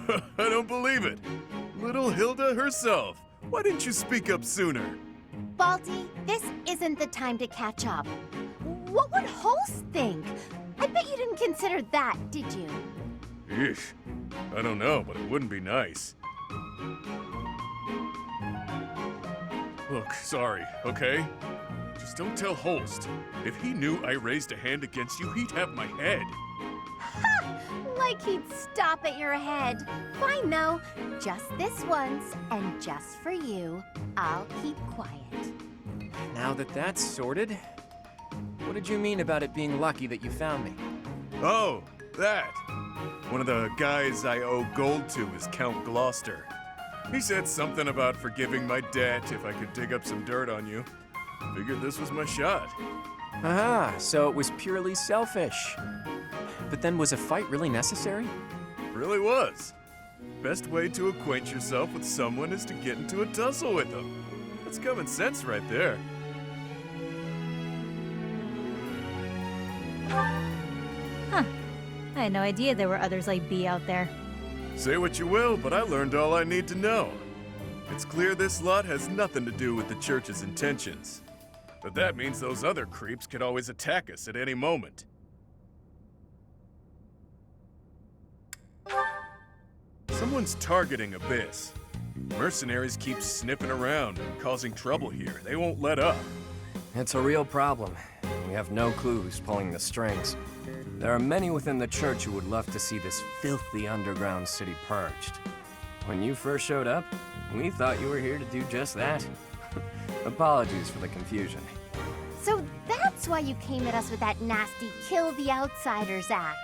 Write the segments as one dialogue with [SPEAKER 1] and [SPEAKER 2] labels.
[SPEAKER 1] I don't believe it. Little Hilda herself. Why didn't you speak up sooner?
[SPEAKER 2] Balti, this isn't the time to catch up. What would Holst think? I bet you didn't consider that, did you?
[SPEAKER 1] Eesh. I don't know, but it wouldn't be nice. Look, sorry, okay? Just don't tell Holst. If he knew I raised a hand against you, he'd have my head.
[SPEAKER 2] Ha! Like he'd stop at your head. Fine, though. Just this once, and just for you, I'll keep quiet.
[SPEAKER 3] Now that that's sorted, what did you mean about it being lucky that you found me?
[SPEAKER 1] Oh, that. One of the guys I owe gold to is Count Gloucester. He said something about forgiving my debt if I could dig up some dirt on you. Figured this was my shot.
[SPEAKER 3] Aha, so it was purely selfish. But then was a fight really necessary?
[SPEAKER 1] Really was. Best way to acquaint yourself with someone is to get into a tussle with them. That's common sense right there.
[SPEAKER 4] Huh. I had no idea there were others like B out there.
[SPEAKER 1] Say what you will, but I learned all I need to know. It's clear this lot has nothing to do with the church's intentions. But that means those other creeps could always attack us at any moment. Someone's targeting Abyss. Mercenaries keep sniffing around and causing trouble here. They won't let up.
[SPEAKER 3] It's a real problem. We have no clue who's pulling the strings. There are many within the church who would love to see this filthy underground city purged. When you first showed up, we thought you were here to do just that. Apologies for the confusion.
[SPEAKER 2] So that's why you came at us with that nasty Kill the Outsiders act.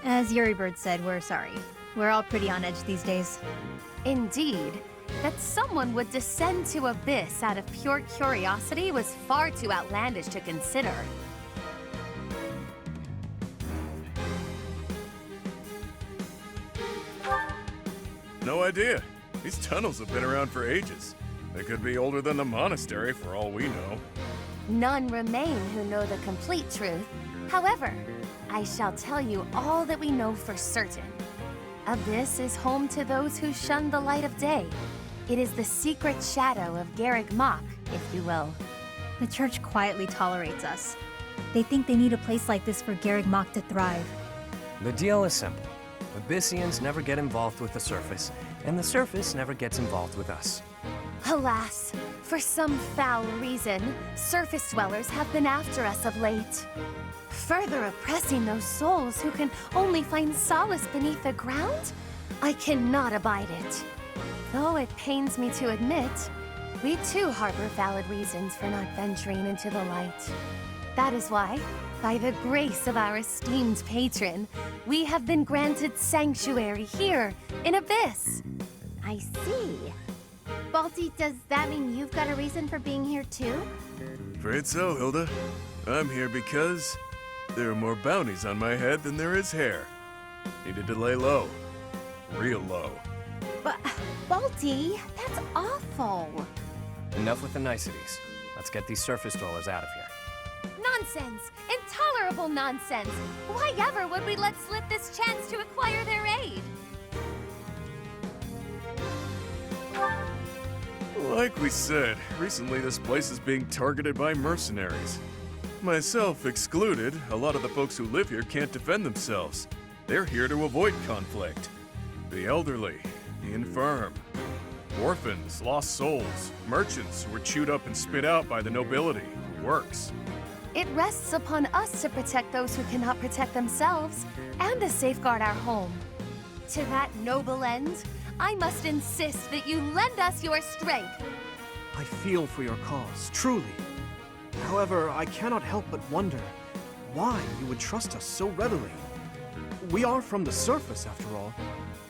[SPEAKER 4] As Yuribird said, we're sorry. We're all pretty on edge these days.
[SPEAKER 5] Indeed. That someone would descend to Abyss out of pure curiosity was far too outlandish to consider.
[SPEAKER 1] No idea. These tunnels have been around for ages. They could be older than the monastery for all we know.
[SPEAKER 5] None remain who know the complete truth. However, I shall tell you all that we know for certain. Abyss is home to those who shun the light of day. It is the secret shadow of Garreg Mach, if you will.
[SPEAKER 4] The church quietly tolerates us. They think they need a place like this for Garreg Mach to thrive.
[SPEAKER 3] The deal is simple. Abyssians never get involved with the surface, and the surface never gets involved with us.
[SPEAKER 5] Alas, for some foul reason, surface dwellers have been after us of late. Further oppressing those souls who can only find solace beneath the ground? I cannot abide it. Though it pains me to admit, we too harbor valid reasons for not venturing into the light. That is why, by the grace of our esteemed patron, we have been granted sanctuary here in Abyss.
[SPEAKER 2] I see. Balti, does that mean you've got a reason for being here too?
[SPEAKER 1] Afraid so, Hilda. I'm here because there are more bounties on my head than there is hair. Needed to lay low. Real low.
[SPEAKER 2] But, Balti, that's awful.
[SPEAKER 3] Enough with the niceties. Let's get these surface dwellers out of here.
[SPEAKER 5] Nonsense! Intolerable nonsense! Why ever would we let slip this chance to acquire their aid?
[SPEAKER 1] Like we said, recently this place is being targeted by mercenaries. Myself excluded, a lot of the folks who live here can't defend themselves. They're here to avoid conflict. The elderly, the infirm, orphans, lost souls, merchants who were chewed up and spit out by the nobility who works.
[SPEAKER 5] It rests upon us to protect those who cannot protect themselves, and to safeguard our home. To that noble end, I must insist that you lend us your strength.
[SPEAKER 6] I feel for your cause, truly. However, I cannot help but wonder why you would trust us so readily. We are from the surface, after all.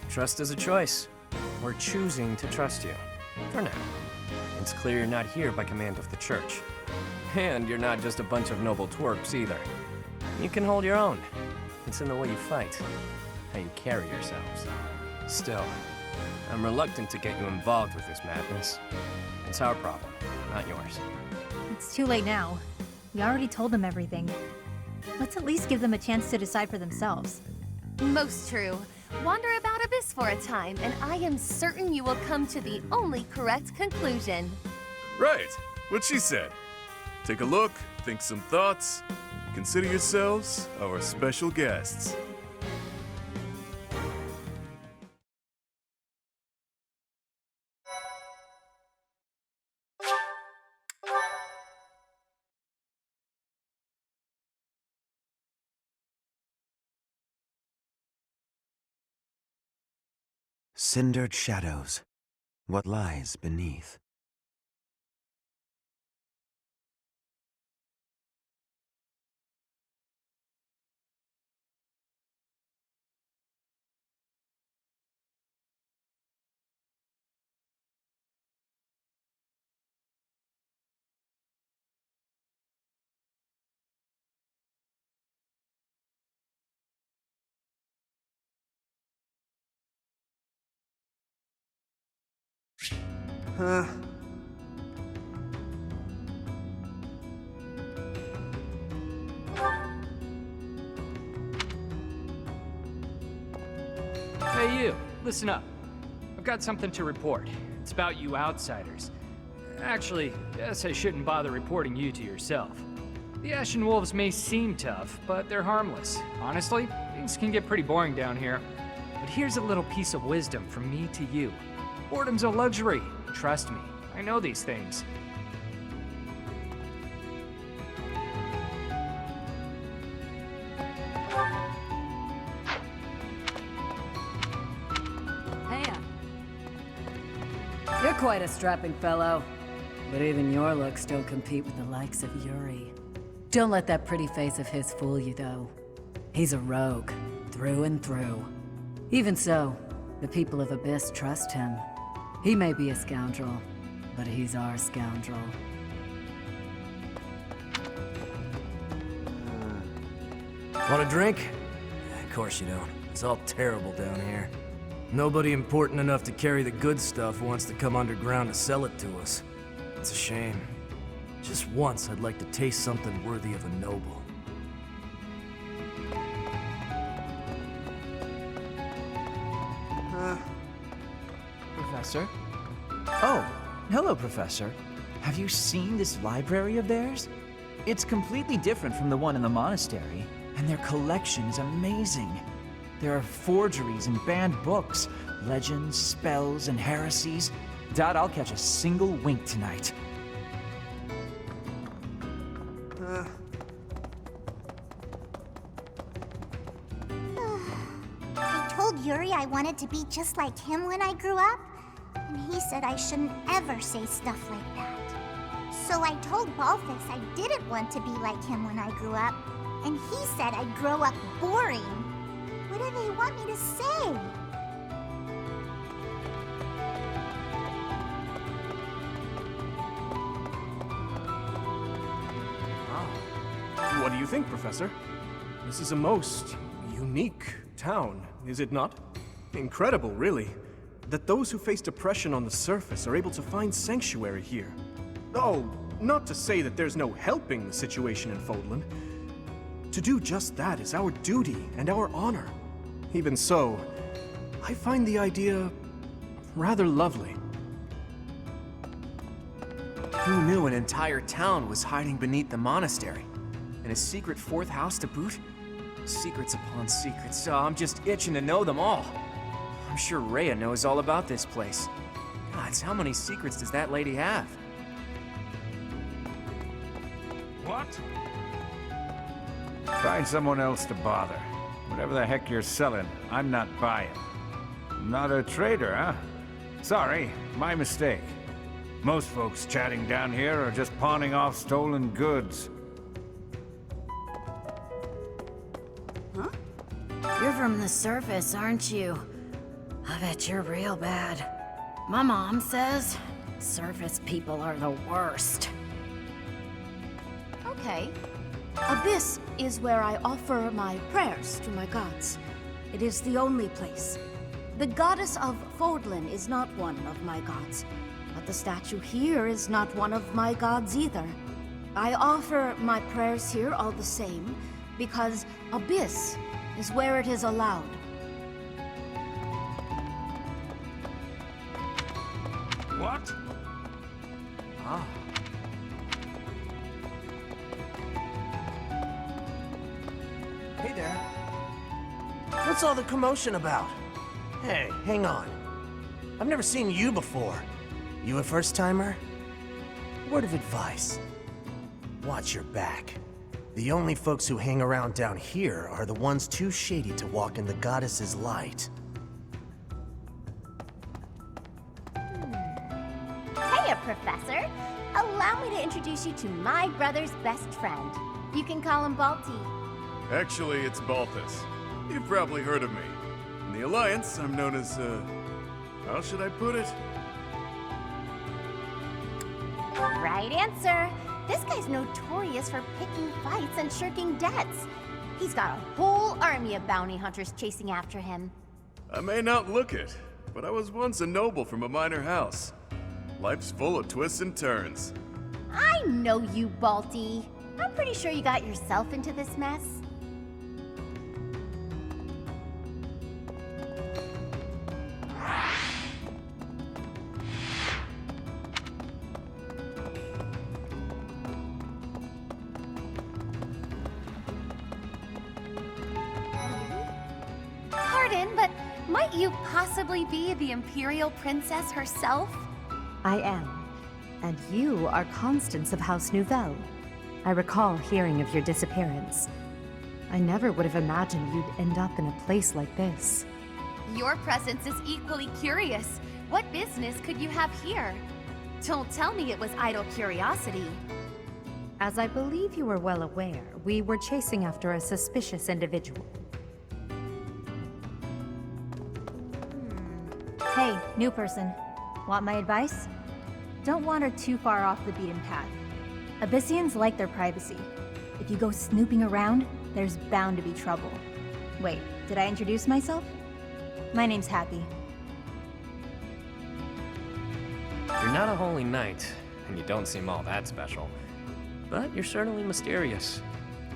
[SPEAKER 3] Trust is a choice. We're choosing to trust you. For now. It's clear you're not here by command of the church. And you're not just a bunch of noble twerps either. You can hold your own. It's in the way you fight, how you carry yourselves. Still, I'm reluctant to get you involved with this madness. It's our problem, not yours.
[SPEAKER 4] It's too late now. We already told them everything. Let's at least give them a chance to decide for themselves.
[SPEAKER 5] Most true. wander about Abyss for a time, and I am certain you will come to the only correct conclusion.
[SPEAKER 1] Right, what she said. Take a look, think some thoughts. Consider yourselves our special guests.
[SPEAKER 7] Cindered shadows. What lies beneath?
[SPEAKER 8] Hey you, listen up. I've got something to report. It's about you outsiders. Actually, guess I shouldn't bother reporting you to yourself. The Ashen Wolves may seem tough, but they're harmless. Honestly, things can get pretty boring down here. But here's a little piece of wisdom from me to you. Boredom's a luxury. Trust me, I know these things.
[SPEAKER 9] You're quite a strapping fellow. But even your looks don't compete with the likes of Yuri. Don't let that pretty face of his fool you, though. He's a rogue, through and through. Even so, the people of Abyss trust him. He may be a scoundrel, but he's our scoundrel.
[SPEAKER 3] Want a drink? Of course you don't. It's all terrible down here. Nobody important enough to carry the good stuff wants to come underground to sell it to us. It's a shame. Just once I'd like to taste something worthy of a noble.
[SPEAKER 10] Professor? Oh, hello, Professor. Have you seen this library of theirs? It's completely different from the one in the monastery, and their collection is amazing. There are forgeries and banned books, legends, spells, and heresies. Doubt I'll catch a single wink tonight.
[SPEAKER 2] I told Yuri I wanted to be just like him when I grew up, and he said I shouldn't ever say stuff like that. So I told Ballface I didn't want to be like him when I grew up, and he said I'd grow up boring. What do they want me to say?
[SPEAKER 6] What do you think, Professor? This is a most unique town, is it not? Incredible, really, that those who face depression on the surface are able to find sanctuary here. Oh, not to say that there's no helping the situation in Fodlan. To do just that is our duty and our honor. Even so, I find the idea rather lovely.
[SPEAKER 11] Who knew an entire town was hiding beneath the monastery? And a secret fourth house to boot? Secrets upon secrets, so I'm just itching to know them all. I'm sure Rhea knows all about this place. Gods, how many secrets does that lady have?
[SPEAKER 12] What? Find someone else to bother. Whatever the heck you're selling, I'm not buying. Not a trader, huh? Sorry, my mistake. Most folks chatting down here are just pawning off stolen goods.
[SPEAKER 9] Huh? You're from the surface, aren't you? I bet you're real bad. My mom says surface people are the worst.
[SPEAKER 2] Okay. Abyss is where I offer my prayers to my gods. It is the only place. The goddess of Fodlan is not one of my gods, but the statue here is not one of my gods either. I offer my prayers here all the same, because Abyss is where it is allowed.
[SPEAKER 13] What's all the commotion about? Hey, hang on. I've never seen you before. You a first-timer? Word of advice. Watch your back. The only folks who hang around down here are the ones too shady to walk in the goddess's light.
[SPEAKER 14] Hiya, Professor. Allow me to introduce you to my brother's best friend. You can call him Balti.
[SPEAKER 1] Actually, it's Balthus. You've probably heard of me. In the Alliance, I'm known as, how should I put it?
[SPEAKER 14] Right answer. This guy's notorious for picking fights and shirking debts. He's got a whole army of bounty hunters chasing after him.
[SPEAKER 1] I may not look it, but I was once a noble from a minor house. Life's full of twists and turns.
[SPEAKER 14] I know you, Balti. I'm pretty sure you got yourself into this mess.
[SPEAKER 5] Pardon, but might you possibly be the Imperial Princess herself?
[SPEAKER 15] I am. And you are Constance of House Nouvelle. I recall hearing of your disappearance. I never would have imagined you'd end up in a place like this.
[SPEAKER 5] Your presence is equally curious. What business could you have here? Don't tell me it was idle curiosity.
[SPEAKER 15] As I believe you are well aware, we were chasing after a suspicious individual.
[SPEAKER 4] Hey, new person. Want my advice? Don't wander too far off the beaten path. Abyssians like their privacy. If you go snooping around, there's bound to be trouble. Wait, did I introduce myself? My name's Happy.
[SPEAKER 3] You're not a holy knight, and you don't seem all that special. But you're certainly mysterious,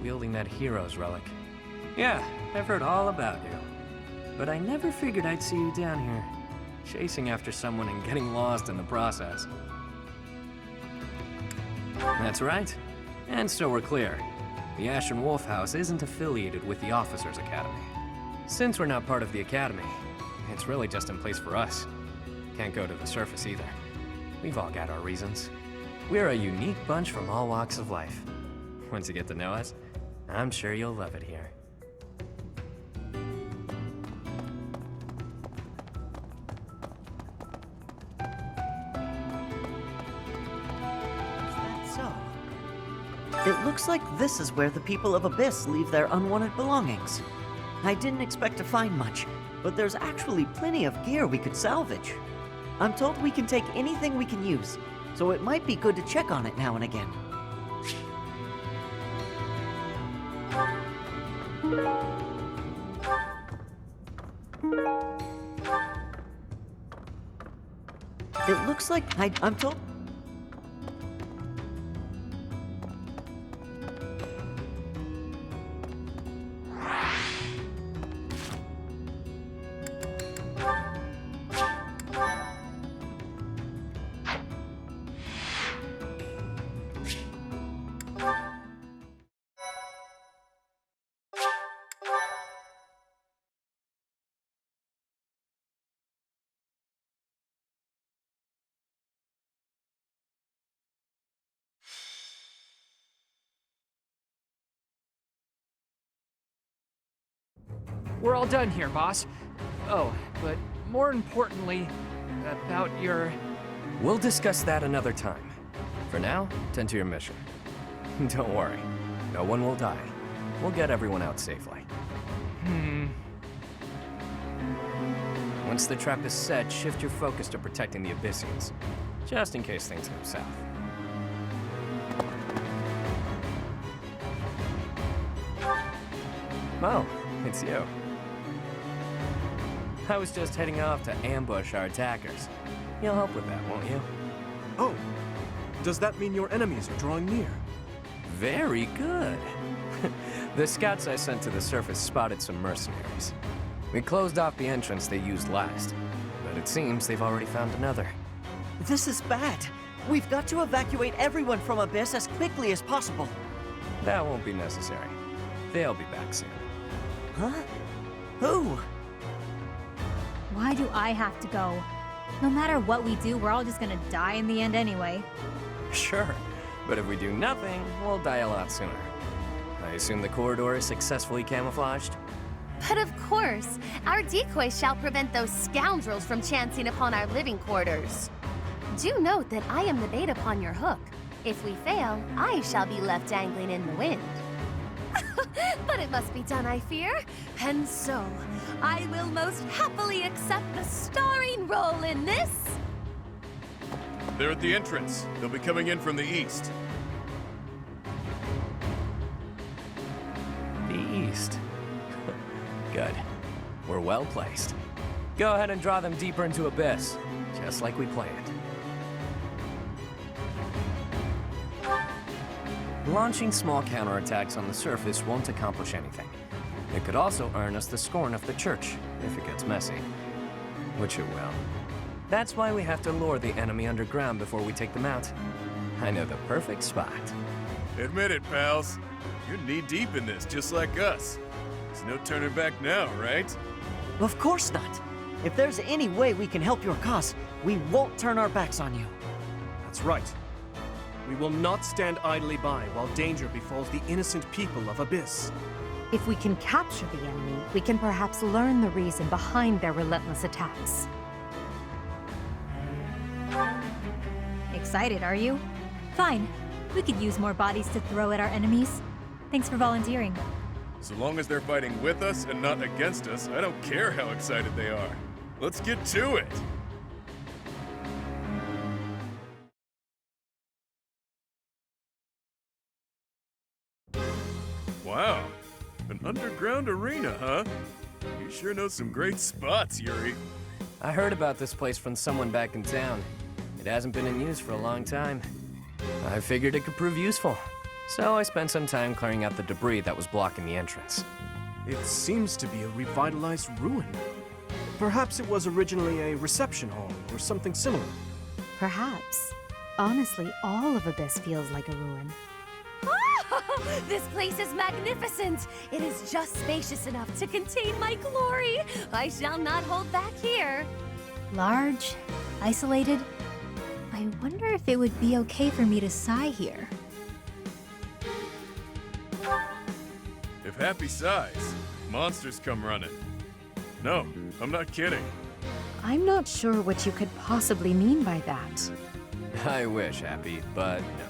[SPEAKER 3] wielding that hero's relic. Yeah, I've heard all about you. But I never figured I'd see you down here, chasing after someone and getting lost in the process. That's right. And so we're clear. The Ashen Wolf House isn't affiliated with the Officers Academy. Since we're not part of the Academy, it's really just in place for us. Can't go to the surface either. We've all got our reasons. We're a unique bunch from all walks of life. Once you get to know us, I'm sure you'll love it here.
[SPEAKER 16] It looks like this is where the people of Abyss leave their unwanted belongings. I didn't expect to find much, but there's actually plenty of gear we could salvage. I'm told we can take anything we can use, so it might be good to check on it now and again. It looks like I'm told...
[SPEAKER 8] We're all done here, boss. Oh, but more importantly, about your...
[SPEAKER 3] We'll discuss that another time. For now, tend to your mission. Don't worry, no one will die. We'll get everyone out safely. Once the trap is set, shift your focus to protecting the Abyssians, just in case things go south. Oh, it's you. I was just heading off to ambush our attackers. You'll help with that, won't you?
[SPEAKER 6] Oh, does that mean your enemies are drawing near?
[SPEAKER 3] Very good. The scouts I sent to the surface spotted some mercenaries. We closed off the entrance they used last, but it seems they've already found another.
[SPEAKER 16] This is bad. We've got to evacuate everyone from Abyss as quickly as possible.
[SPEAKER 3] That won't be necessary. They'll be back soon.
[SPEAKER 16] Huh? Who?
[SPEAKER 4] Why do I have to go? No matter what we do, we're all just gonna die in the end anyway.
[SPEAKER 3] Sure, but if we do nothing, we'll die a lot sooner. I assume the corridor is successfully camouflaged?
[SPEAKER 5] But of course, our decoy shall prevent those scoundrels from chancing upon our living quarters. Do note that I am the bait upon your hook. If we fail, I shall be left dangling in the wind. But it must be done, I fear. And so, I will most happily accept the starring role in this.
[SPEAKER 1] They're at the entrance. They'll be coming in from the east.
[SPEAKER 3] The east. Good. We're well placed. Go ahead and draw them deeper into Abyss, just like we planned. Launching small counterattacks on the surface won't accomplish anything. It could also earn us the scorn of the Church, if it gets messy. Which it will. That's why we have to lure the enemy underground before we take them out. I know the perfect spot.
[SPEAKER 1] Admit it, pals. You're knee-deep in this, just like us. There's no turning back now, right?
[SPEAKER 16] Of course not. If there's any way we can help your cause, we won't turn our backs on you.
[SPEAKER 6] That's right. We will not stand idly by while danger befalls the innocent people of Abyss.
[SPEAKER 15] If we can capture the enemy, we can perhaps learn the reason behind their relentless attacks.
[SPEAKER 4] Excited, are you? Fine. We could use more bodies to throw at our enemies. Thanks for volunteering.
[SPEAKER 1] So long as they're fighting with us and not against us, I don't care how excited they are. Let's get to it! Wow, an underground arena, huh? You sure know some great spots, Yuri.
[SPEAKER 3] I heard about this place from someone back in town. It hasn't been in use for a long time. I figured it could prove useful. So I spent some time clearing out the debris that was blocking the entrance.
[SPEAKER 6] It seems to be a revitalized ruin. Perhaps it was originally a reception hall or something similar.
[SPEAKER 15] Perhaps. Honestly, all of Abyss feels like a ruin.
[SPEAKER 5] This place is magnificent. It is just spacious enough to contain my glory. I shall not hold back here.
[SPEAKER 4] Large, isolated. I wonder if it would be okay for me to sigh here.
[SPEAKER 1] If Happy sighs, monsters come running. No, I'm not kidding.
[SPEAKER 15] I'm not sure what you could possibly mean by that.
[SPEAKER 3] I wish, Happy, but no.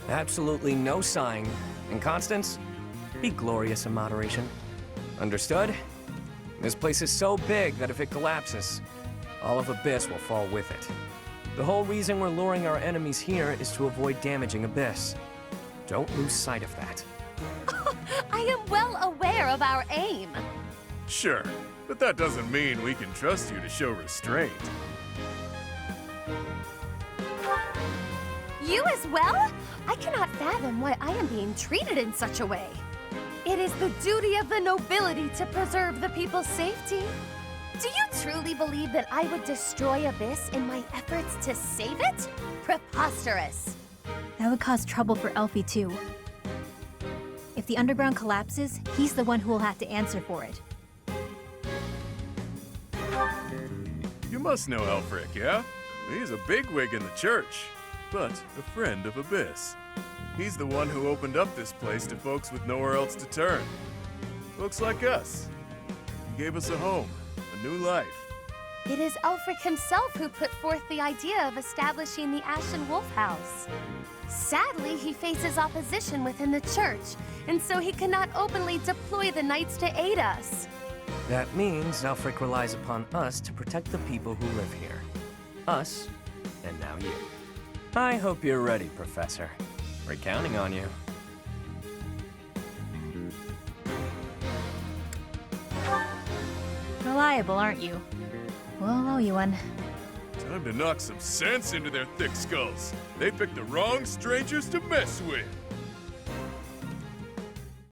[SPEAKER 3] Absolutely no sighing. And Constance, be glorious in moderation. Understood? This place is so big that if it collapses, all of Abyss will fall with it. The whole reason we're luring our enemies here is to avoid damaging Abyss. Don't lose sight of that.
[SPEAKER 5] I am well aware of our aim.
[SPEAKER 1] Sure, but that doesn't mean we can trust you to show restraint.
[SPEAKER 5] You as well? I cannot fathom why I am being treated in such a way. It is the duty of the nobility to preserve the people's safety. Do you truly believe that I would destroy Abyss in my efforts to save it? Preposterous.
[SPEAKER 4] That would cause trouble for Elfie too. If the underground collapses, he's the one who will have to answer for it.
[SPEAKER 1] You must know Elfric, yeah? He's a bigwig in the church, but a friend of Abyss. He's the one who opened up this place to folks with nowhere else to turn. Folks like us. He gave us a home, a new life.
[SPEAKER 5] It is Ulfric himself who put forth the idea of establishing the Ashen Wolf House. Sadly, he faces opposition within the church, and so he cannot openly deploy the knights to aid us.
[SPEAKER 3] That means Alfric relies upon us to protect the people who live here. Us, and now you. I hope you're ready, Professor. We're counting on you.
[SPEAKER 4] Reliable, aren't you? We'll owe you one.
[SPEAKER 1] Time to knock some sense into their thick skulls. They picked the wrong strangers to mess with.